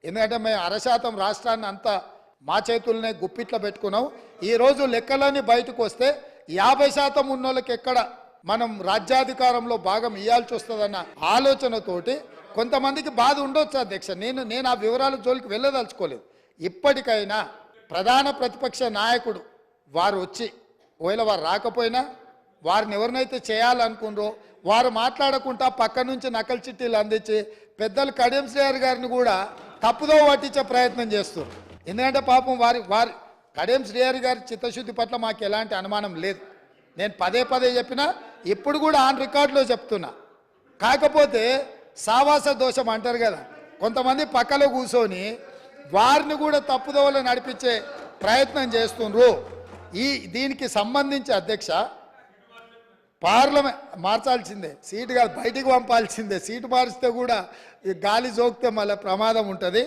ఎందుకంటే మేము 100% రాష్ట్రాన్ని అంతా మా చేతుల్నే గుప్పిట్లో పెట్టుకున్నాం. ఈరోజు లెక్కలన్నీ బయటకు వస్తే 50% ఉన్నోళ్ళకి ఎక్కడ మనం రాజ్యాధికారంలో భాగం ఇవ్వాల్సి వస్తుందన్న ఆలోచనతోటి కొంతమందికి బాధ ఉండొచ్చు అధ్యక్ష. నేను ఆ వివరాల జోలికి వెళ్ళదలుచుకోలేదు. ఇప్పటికైనా ప్రధాన ప్రతిపక్ష నాయకుడు వారు వచ్చి ఒకవేళ వారు రాకపోయినా వారిని ఎవరినైతే చేయాలనుకుందో వారు మాట్లాడకుండా పక్క నుంచి నకలు చిట్టీలు అందించి పెద్దలు కడియం శ్రీహరి గారిని కూడా తప్పుదో పట్టించే ప్రయత్నం చేస్తారు. ఎందుకంటే పాపం వారి కడియం శ్రీహరి గారి చిత్తశుద్ధి పట్ల మాకు ఎలాంటి అనుమానం లేదు. నేను పదే చెప్పినా ఇప్పుడు కూడా ఆన్ రికార్డులో చెప్తున్నా. కాకపోతే సావాస దోషం అంటారు కదా, కొంతమంది పక్కలో కూర్చొని వారిని కూడా తప్పుదోవలో నడిపించే ప్రయత్నం చేస్తుండ్రు. దీనికి సంబంధించి అధ్యక్ష పార్లమెంట్ మార్చాల్సిందే, సీటు కాదు బయటికి పంపాల్సిందే. సీటు మారిస్తే కూడా గాలి జోకితే మళ్ళీ ప్రమాదం ఉంటుంది.